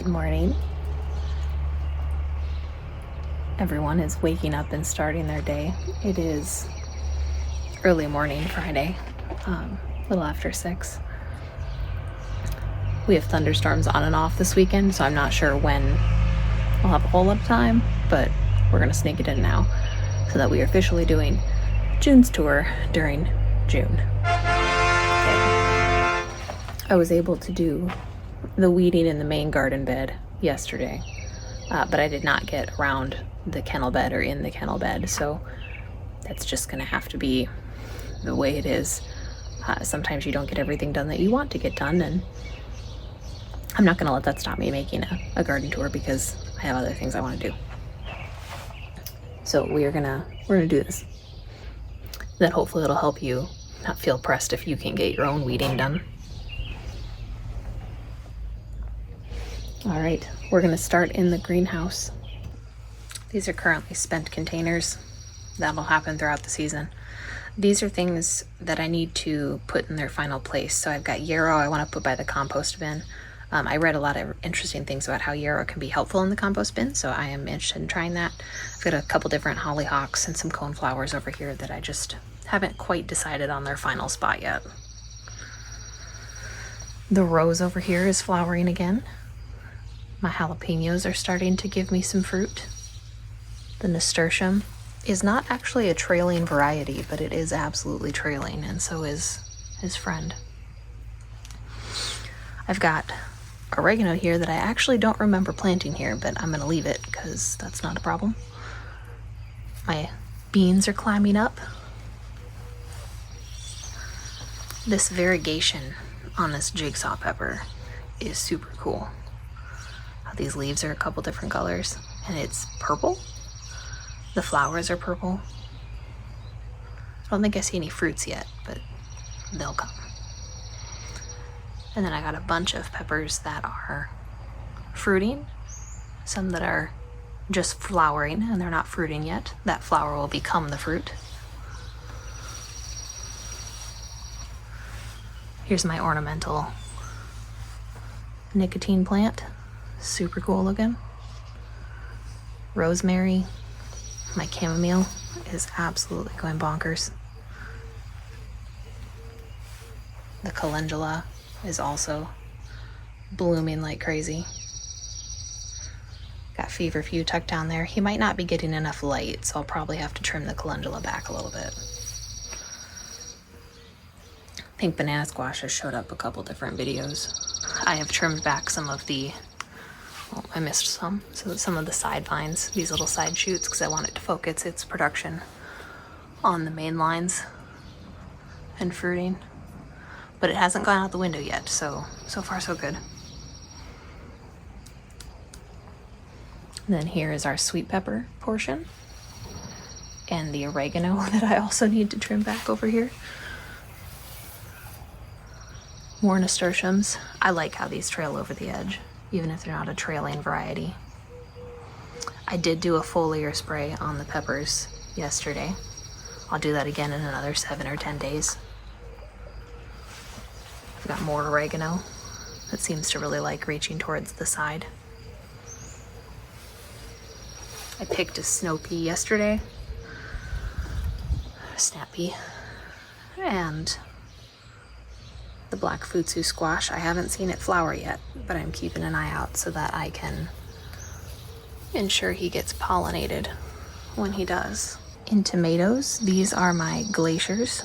Good morning. Everyone is waking up and starting their day. It is early morning Friday, a little after 6. We have thunderstorms on and off this weekend, so I'm not sure when we'll have a whole lot of time, but we're going to sneak it in now so that we are officially doing June's tour during June. Okay. I was able to do the weeding in the main garden bed yesterday, but I did not get around the kennel bed or in the kennel bed, so that's just gonna have to be the way it is. Sometimes you don't get everything done that you want to get done, and I'm not gonna let that stop me making a garden tour because I have other things I want to do. So we're gonna do this. Then hopefully it'll help you not feel pressed if you can get your own weeding done. All right, we're gonna start in the greenhouse. These are currently spent containers. That'll happen throughout the season. These are things that I need to put in their final place. So I've got yarrow I want to put by the compost bin. I read a lot of interesting things about how yarrow can be helpful in the compost bin, so I am interested in trying that. I've got a couple different hollyhocks and some coneflowers over here that I just haven't quite decided on their final spot yet. The rose over here is flowering again. My jalapenos are starting to give me some fruit. The nasturtium is not actually a trailing variety, but it is absolutely trailing, and so is his friend. I've got oregano here that I actually don't remember planting here, but I'm gonna leave it because that's not a problem. My beans are climbing up. This variegation on this jigsaw pepper is super cool. These leaves are a couple different colors, and it's purple. The flowers are purple. I don't think I see any fruits yet, but they'll come. And then I got a bunch of peppers that are fruiting, some that are just flowering and they're not fruiting yet. That flower will become the fruit. Here's my ornamental nicotine plant. Super cool looking. Rosemary. My chamomile is absolutely going bonkers. The calendula is also blooming like crazy. Got feverfew tucked down there. He might not be getting enough light, so I'll probably have to trim the calendula back a little bit. Pink banana squash has showed up a couple different videos. I have trimmed back some of the I missed some. So some of the side vines, these little side shoots, because I want it to focus its production on the main lines and fruiting. But it hasn't gone out the window yet, so far so good. And then here is our sweet pepper portion and the oregano that I also need to trim back over here. More nasturtiums. I like how these trail over the edge, even if they're not a trailing variety. I did do a foliar spray on the peppers yesterday. I'll do that again in another 7 or 10 days. I've got more oregano that seems to really like reaching towards the side. I picked a snow pea yesterday, a snap pea, and the black futsu squash. I haven't seen it flower yet, but I'm keeping an eye out so that I can ensure he gets pollinated when he does. In tomatoes, these are my glaciers.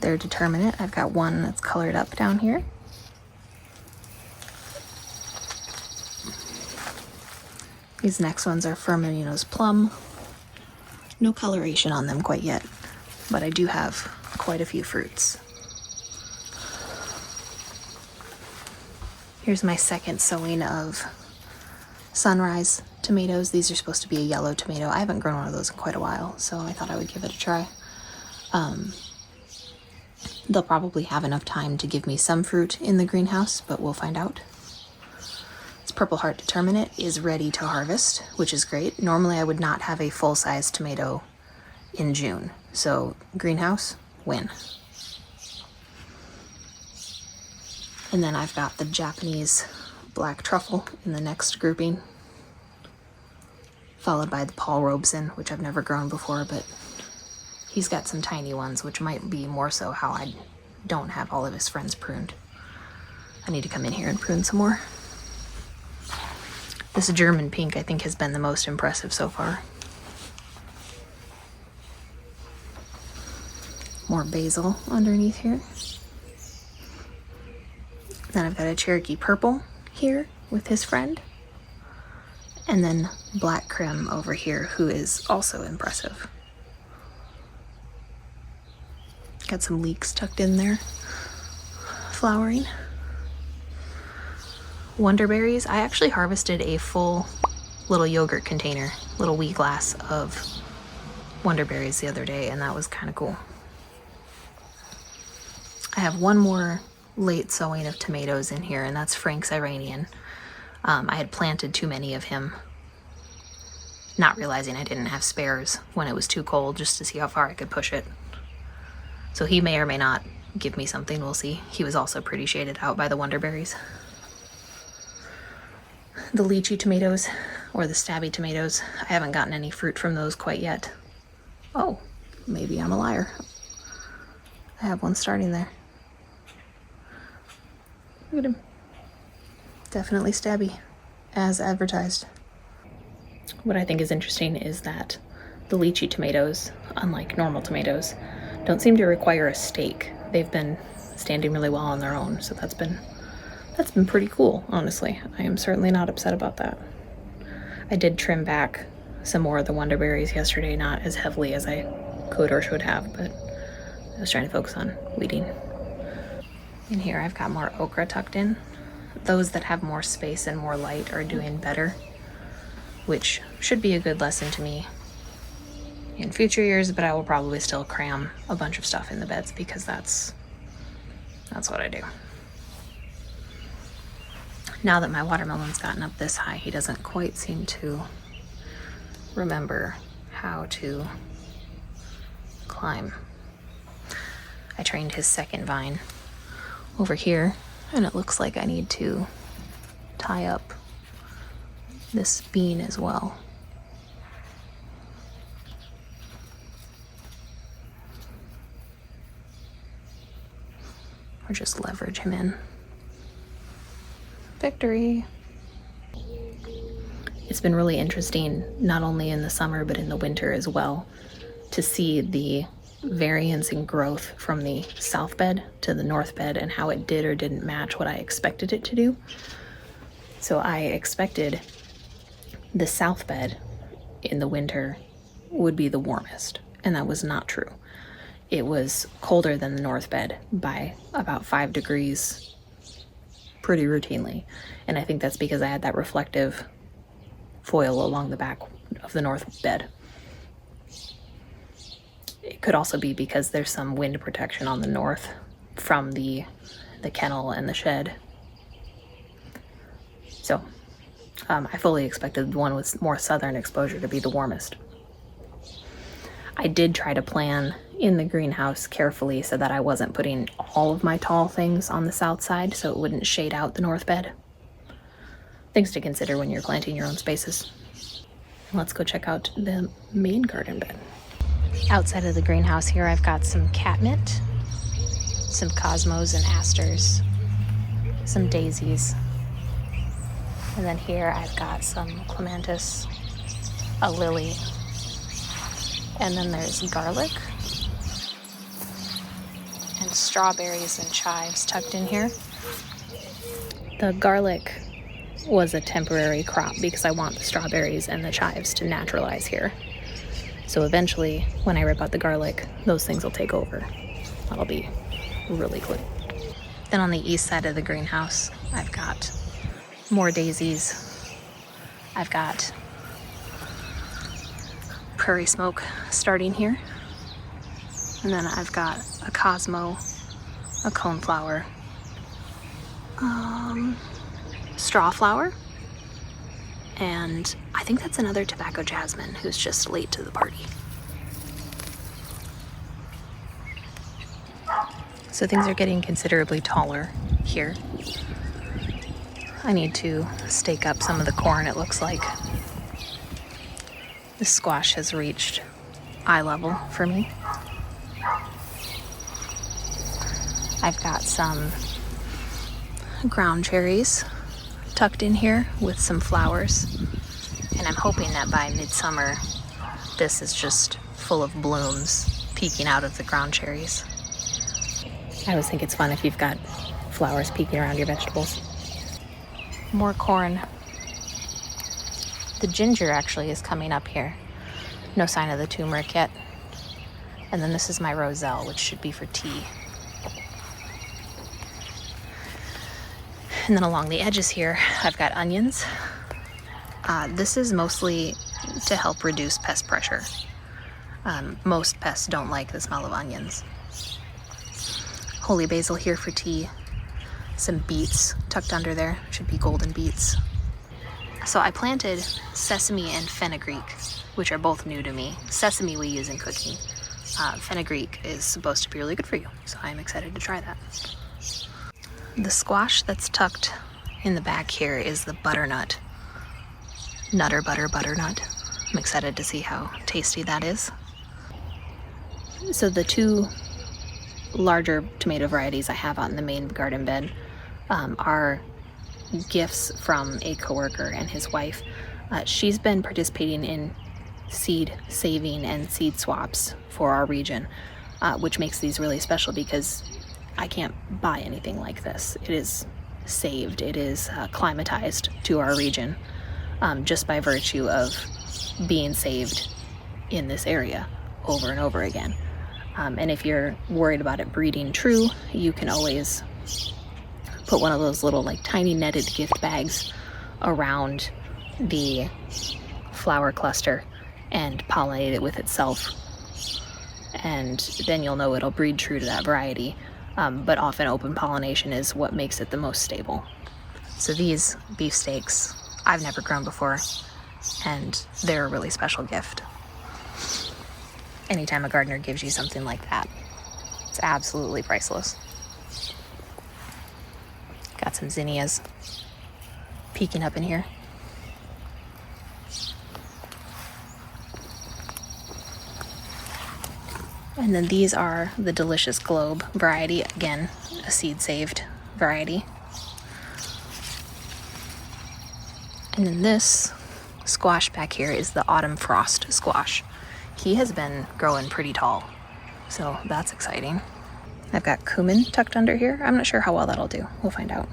They're determinate. I've got one that's colored up down here. These next ones are Firmino's plum. No coloration on them quite yet, but I do have quite a few fruits. Here's my second sowing of sunrise tomatoes. These are supposed to be a yellow tomato. I haven't grown one of those in quite a while, so I thought I would give it a try. They'll probably have enough time to give me some fruit in the greenhouse, but we'll find out. This Purple Heart Determinate is ready to harvest, which is great. Normally I would not have a full-size tomato in June, so greenhouse, win. And then I've got the Japanese black truffle in the next grouping, followed by the Paul Robeson, which I've never grown before, but he's got some tiny ones, which might be more so how I don't have all of his friends pruned. I need to come in here and prune some more. This German pink, I think, has been the most impressive so far. More basil underneath here. Then I've got a Cherokee purple here with his friend. And then black creme over here, who is also impressive. Got some leeks tucked in there, flowering. Wonderberries, I actually harvested a full little yogurt container, little wee glass of Wonderberries the other day, and that was kind of cool. I have one more late sowing of tomatoes in here, and that's Frank's Iranian. I had planted too many of him, not realizing I didn't have spares when it was too cold, just to see how far I could push it. So he may or may not give me something, we'll see. He was also pretty shaded out by the Wonderberries. The lychee tomatoes, or the stabby tomatoes, I haven't gotten any fruit from those quite yet. Oh, maybe I'm a liar. I have one starting there. Look at him. Definitely stabby, as advertised. What I think is interesting is that the lychee tomatoes, unlike normal tomatoes, don't seem to require a stake. They've been standing really well on their own, so that's been pretty cool, honestly. I am certainly not upset about that. I did trim back some more of the Wonderberries yesterday, not as heavily as I could or should have, but I was trying to focus on weeding. In here I've got more okra tucked in. Those that have more space and more light are doing better, which should be a good lesson to me in future years, but I will probably still cram a bunch of stuff in the beds because that's what I do. Now that my watermelon's gotten up this high, he doesn't quite seem to remember how to climb. I trained his second vine over here, and it looks like I need to tie up this bean as well. Or just leverage him in. Victory! It's been really interesting, not only in the summer but in the winter as well, to see the variance in growth from the south bed to the north bed and how it did or didn't match what I expected it to do. So I expected the south bed in the winter would be the warmest, and that was not true. It was colder than the north bed by about 5 degrees pretty routinely, and I think that's because I had that reflective foil along the back of the north bed. It could also be because there's some wind protection on the north from the kennel and the shed. So I fully expected the one with more southern exposure to be the warmest. I did try to plan in the greenhouse carefully so that I wasn't putting all of my tall things on the south side so it wouldn't shade out the north bed. Things to consider when you're planting your own spaces. Let's go check out the main garden bed. Outside of the greenhouse here, I've got some catmint, some cosmos and asters, some daisies, and then here I've got some clematis, a lily, and then there's garlic and strawberries and chives tucked in here. The garlic was a temporary crop because I want the strawberries and the chives to naturalize here. So eventually, when I rip out the garlic, those things will take over. That'll be really cool. Then on the east side of the greenhouse, I've got more daisies. I've got prairie smoke starting here. And then I've got a cosmo, a coneflower, straw flower, and I think that's another tobacco jasmine who's just late to the party. So things are getting considerably taller here. I need to stake up some of the corn, it looks like. The squash has reached eye level for me. I've got some ground cherries tucked in here with some flowers, and I'm hoping that by midsummer this is just full of blooms peeking out of the ground cherries. I always think it's fun if you've got flowers peeking around your vegetables. More corn. The ginger actually is coming up here. No sign of the turmeric yet. And then this is my roselle, which should be for tea. And then along the edges here, I've got onions. This is mostly to help reduce pest pressure. Most pests don't like the smell of onions. Holy basil here for tea. Some beets tucked under there, should be golden beets. So I planted sesame and fenugreek, which are both new to me. Sesame we use in cooking. Fenugreek is supposed to be really good for you, so I'm excited to try that. The squash that's tucked in the back here is the butternut. Nutter butter butternut. I'm excited to see how tasty that is. So the two larger tomato varieties I have out in the main garden bed are gifts from a coworker and his wife. She's been participating in seed saving and seed swaps for our region, which makes these really special because I can't buy anything like this. It is saved, it is climatized to our region just by virtue of being saved in this area over and over again. And if you're worried about it breeding true, you can always put one of those little like tiny netted gift bags around the flower cluster and pollinate it with itself. And then you'll know it'll breed true to that variety. But often open pollination is what makes it the most stable. So these beefsteaks I've never grown before, and they're a really special gift. Anytime a gardener gives you something like that, it's absolutely priceless. Got some zinnias peeking up in here. And then these are the Delicious Globe variety, again, a seed-saved variety. And then this squash back here is the Autumn Frost squash. He has been growing pretty tall, so that's exciting. I've got cumin tucked under here. I'm not sure how well that'll do. We'll find out.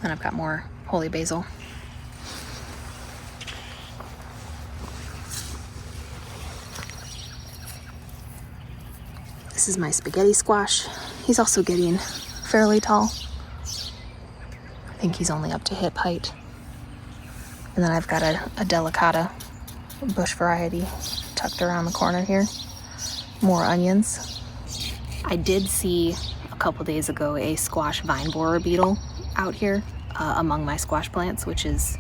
And I've got more holy basil. This is my spaghetti squash. He's also getting fairly tall. I think he's only up to hip height. And then I've got a delicata bush variety tucked around the corner here. More onions. I did see a couple days ago a squash vine borer beetle out here among my squash plants, which is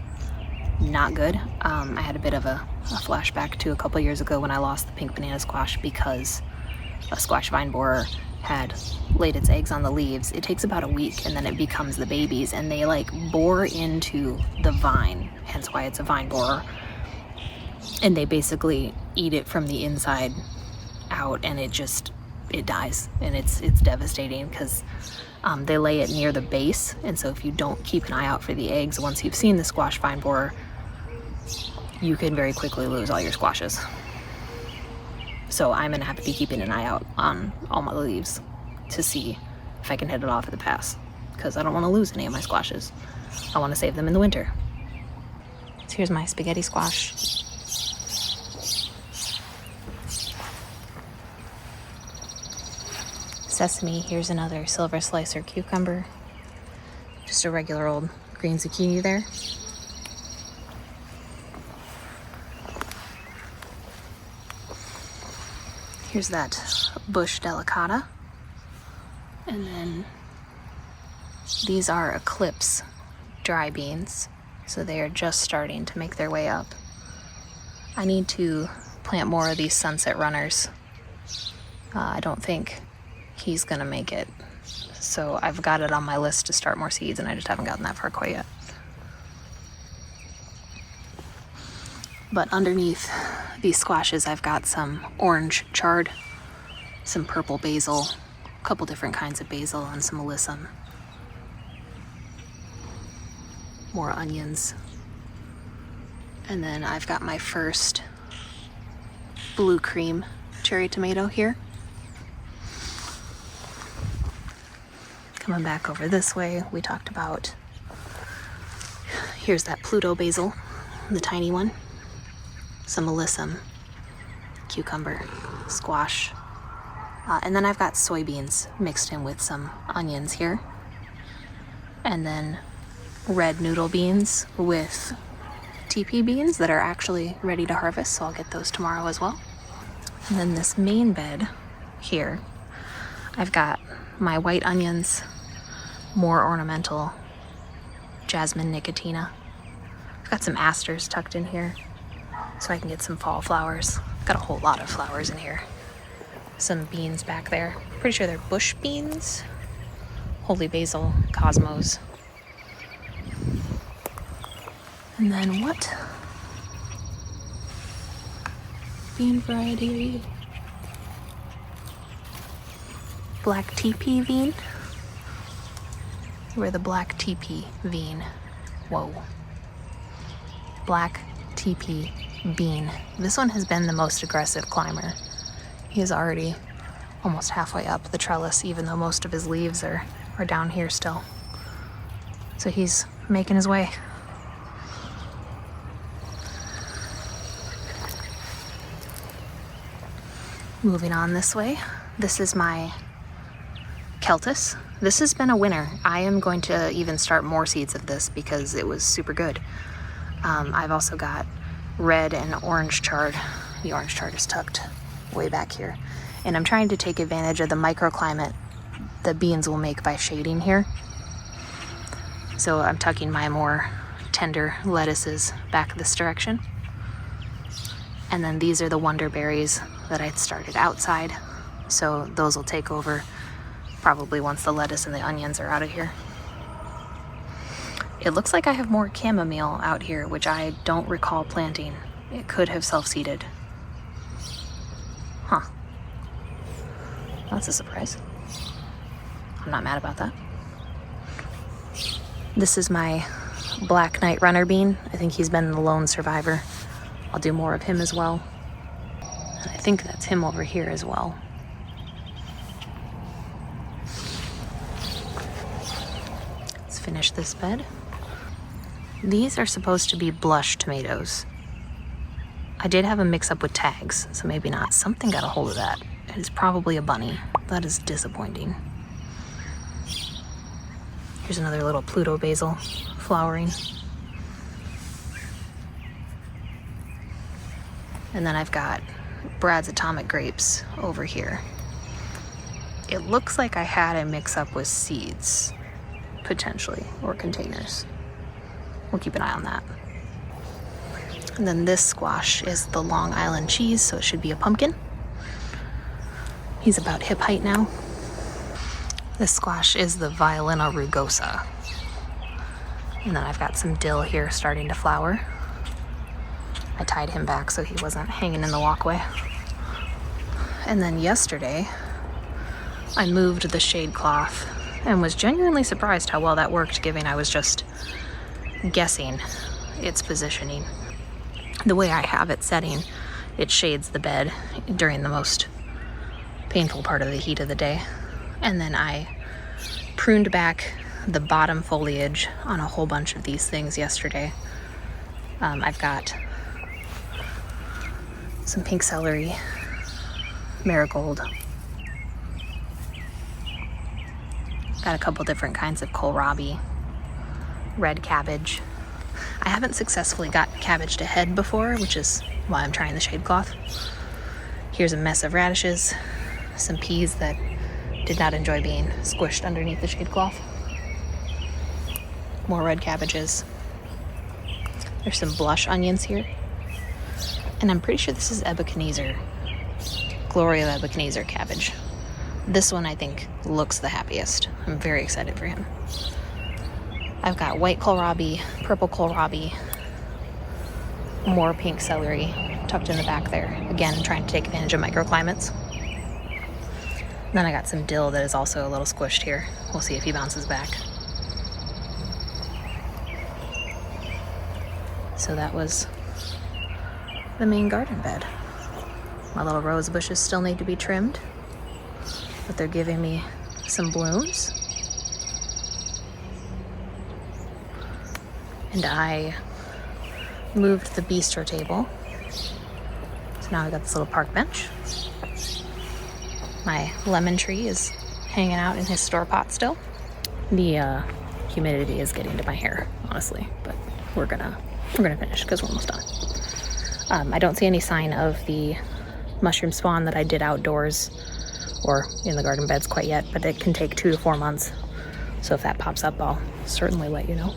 not good. I had a bit of a flashback to a couple years ago when I lost the pink banana squash because a squash vine borer had laid its eggs on the leaves. It takes about a week and then it becomes the babies, and they like bore into the vine, hence why it's a vine borer. And they basically eat it from the inside out, and it dies, and it's devastating because they lay it near the base, and so if you don't keep an eye out for the eggs once you've seen the squash vine borer, you can very quickly lose all your squashes. So I'm gonna have to be keeping an eye out on all my leaves to see if I can hit it off at the pass, because I don't want to lose any of my squashes. I want to save them in the winter. So here's my spaghetti squash. Sesame, here's another silver slicer cucumber. Just a regular old green zucchini there. Here's that bush delicata. And then these are Eclipse dry beans. So they are just starting to make their way up. I need to plant more of these sunset runners. I don't think he's gonna make it. so I've got it on my list to start more seeds, and I just haven't gotten that far quite yet. But underneath these squashes, I've got some orange chard, some purple basil, a couple different kinds of basil, and some alyssum. More onions. And then I've got my first blue cream cherry tomato here. Coming back over this way, we talked about, here's that Pluto basil, the tiny one. Some alyssum, cucumber, squash. And then I've got soybeans mixed in with some onions here. And then red noodle beans with TP beans that are actually ready to harvest, so I'll get those tomorrow as well. And then this main bed here, I've got my white onions, more ornamental jasmine nicotina. I've got some asters tucked in here so I can get some fall flowers. Got a whole lot of flowers in here. Some beans back there. Pretty sure they're bush beans. Holy basil, cosmos. And then what bean variety are you? Black TP bean? We're the black TP bean. Whoa. Black TP bean. This one has been the most aggressive climber. He is already almost halfway up the trellis, even though most of his leaves are down here still. So he's making his way. Moving on this way, this is my Celtis. This has been a winner. I am going to even start more seeds of this because it was super good. I've also got red and orange chard. The orange chard is tucked way back here. And I'm trying to take advantage of the microclimate the beans will make by shading here. So I'm tucking my more tender lettuces back this direction. And then these are the wonder berries that I started outside. So those will take over probably once the lettuce and the onions are out of here. It looks like I have more chamomile out here, which I don't recall planting. It could have self-seeded. Huh. That's a surprise. I'm not mad about that. This is my Black Knight Runner bean. I think he's been the lone survivor. I'll do more of him as well. And I think that's him over here as well. Let's finish this bed. These are supposed to be blush tomatoes. I did have a mix-up with tags, so maybe not. Something got a hold of that. It is probably a bunny. That is disappointing. Here's another little Pluto basil flowering. And then I've got Brad's Atomic Grapes over here. It looks like I had a mix-up with seeds, potentially, or containers. We'll keep an eye on that. And then this squash is the Long Island cheese, so it should be a pumpkin. He's about hip height now. This squash is the Violina rugosa. And then I've got some dill here starting to flower. I tied him back so he wasn't hanging in the walkway. And then yesterday, I moved the shade cloth and was genuinely surprised how well that worked, given I was just guessing its positioning. The way I have it setting, it shades the bed during the most painful part of the heat of the day. And then I pruned back the bottom foliage on a whole bunch of these things yesterday. I've got some pink celery, marigold. Got a couple different kinds of kohlrabi, red cabbage. I haven't successfully got cabbage to head before, which is why I'm trying the shade cloth. Here's a mess of radishes, some peas that did not enjoy being squished underneath the shade cloth. More red cabbages. There's some blush onions here. And I'm pretty sure this is Ebenezer, Gloria Ebenezer cabbage. This one I think looks the happiest. I'm very excited for him. I've got white kohlrabi, purple kohlrabi, more pink celery tucked in the back there. Again, trying to take advantage of microclimates. Then I got some dill that is also a little squished here. We'll see if he bounces back. So that was the main garden bed. My little rose bushes still need to be trimmed, but they're giving me some blooms. And I moved the bistro table. So now I got this little park bench. My lemon tree is hanging out in his store pot still. The humidity is getting to my hair, honestly, but we're gonna finish because we're almost done. I don't see any sign of the mushroom spawn that I did outdoors or in the garden beds quite yet, but it can take 2 to 4 months. So if that pops up, I'll certainly let you know.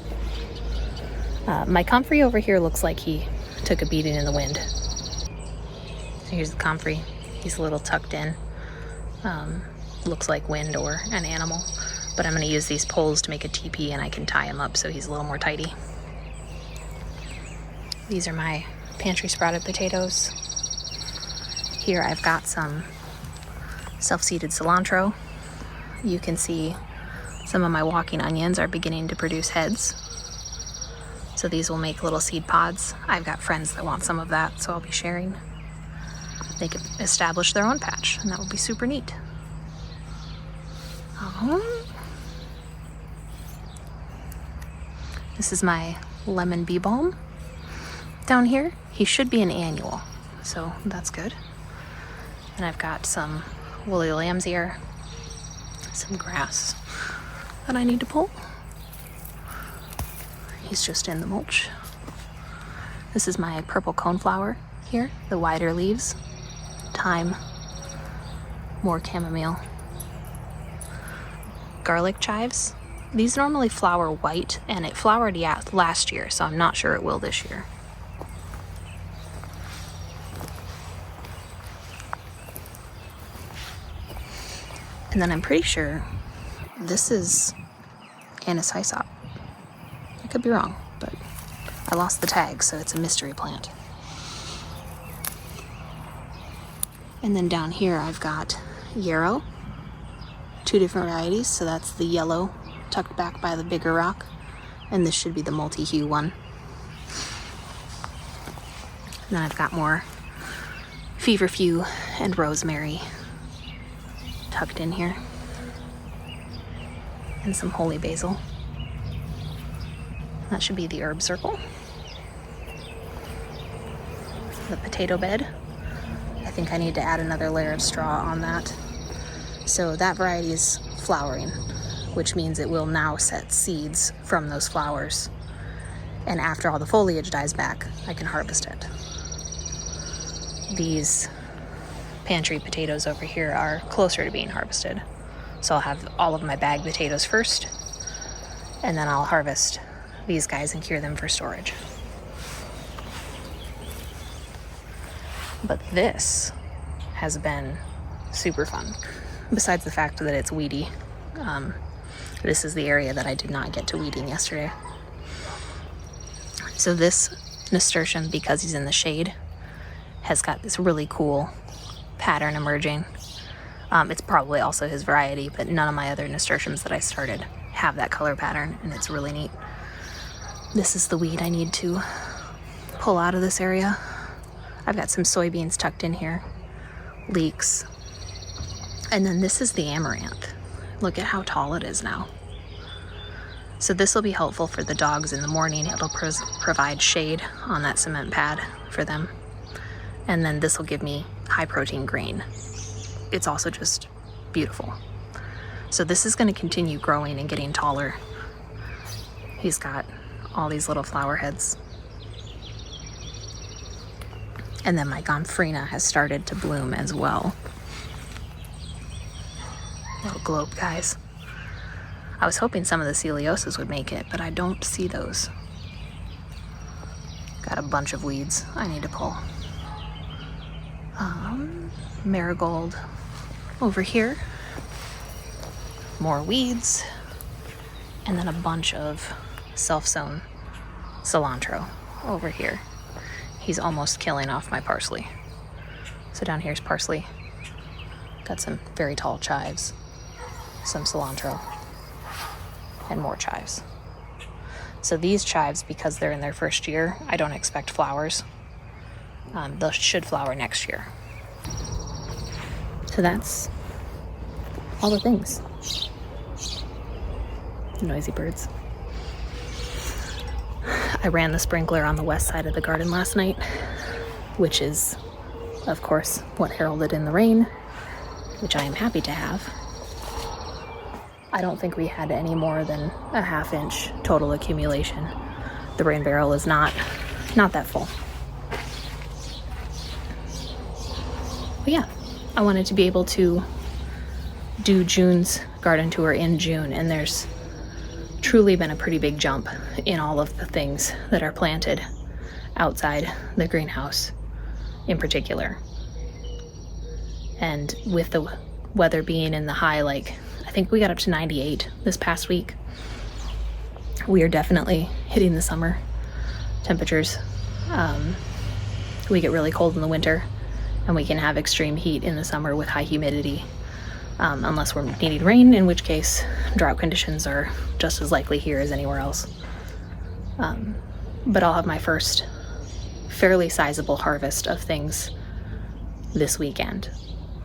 My comfrey over here looks like he took a beating in the wind. So here's the comfrey. He's a little tucked in. Looks like wind or an animal, but I'm going to use these poles to make a teepee, and I can tie him up so he's a little more tidy. These are my pantry sprouted potatoes. Here I've got some self-seeded cilantro. You can see some of my walking onions are beginning to produce heads. So these will make little seed pods. I've got friends that want some of that, so I'll be sharing. They could establish their own patch, and that would be super neat. This is my lemon bee balm down here. He should be an annual, so that's good. And I've got some woolly lamb's ear, some grass that I need to pull. He's just in the mulch. This is my purple coneflower here, the wider leaves. Thyme, more chamomile. Garlic chives. These normally flower white, and it flowered last year, so I'm not sure it will this year. And then I'm pretty sure this is Anise hyssop. I could be wrong, but I lost the tag, so it's a mystery plant. And then down here I've got yarrow, 2 different varieties. So that's the yellow tucked back by the bigger rock, and this should be the multi-hue one. And then I've got more feverfew and rosemary tucked in here, and some holy basil. That should be the herb circle. The potato bed. I think I need to add another layer of straw on that. So that variety is flowering, which means it will now set seeds from those flowers. And after all the foliage dies back, I can harvest it. These pantry potatoes over here are closer to being harvested. So I'll have all of my bagged potatoes first, and then I'll harvest these guys and cure them for storage. But this has been super fun. Besides the fact that it's weedy, this is the area that I did not get to weeding yesterday. So this nasturtium, because he's in the shade, has got this really cool pattern emerging. It's probably also his variety, but none of my other nasturtiums that I started have that color pattern, and it's really neat. This is the weed I need to pull out of this area. I've got some soybeans tucked in here, leeks, and then this is the amaranth. Look at how tall it is now. So this will be helpful for the dogs in the morning. It'll provide shade on that cement pad for them. And then this will give me high protein grain. It's also just beautiful. So this is going to continue growing and getting taller. He's got all these little flower heads. And then my gomphrena has started to bloom as well. Little globe guys. I was hoping some of the celiosas would make it, but I don't see those. Got a bunch of weeds I need to pull. Marigold over here. more weeds, and then a bunch of self-sown cilantro over here. He's almost killing off my parsley. So down here's parsley. Got some very tall chives, some cilantro, and more chives. So these chives, because they're in their first year, I don't expect flowers. They should flower next year. So that's all the things. Noisy birds. I ran the sprinkler on the west side of the garden last night, which is, of course, what heralded in the rain, which I am happy to have. I don't think we had any more than a half-inch total accumulation. The rain barrel is not that full. But yeah, I wanted to be able to do June's garden tour in June, and there's truly been a pretty big jump in all of the things that are planted outside the greenhouse in particular. And with the weather being in the high, like I think we got up to 98 this past week, we are definitely hitting the summer temperatures. We get really cold in the winter, and we can have extreme heat in the summer with high humidity. Unless we're needing rain, in which case drought conditions are just as likely here as anywhere else. But I'll have my first fairly sizable harvest of things this weekend.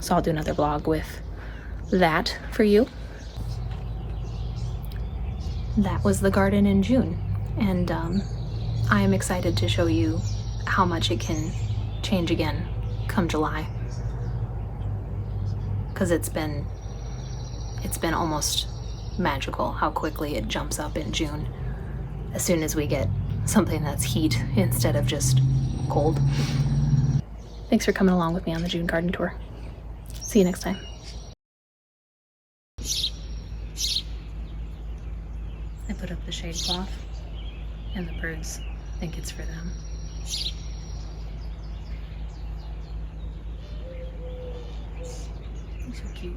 So I'll do another vlog with that for you. That was the garden in June, and I am excited to show you how much it can change again come July. Because it's been almost magical how quickly it jumps up in June as soon as we get something that's heat instead of just cold. Thanks for coming along with me on the June garden tour. See you next time. I put up the shade cloth, and the birds think it's for them. So cute.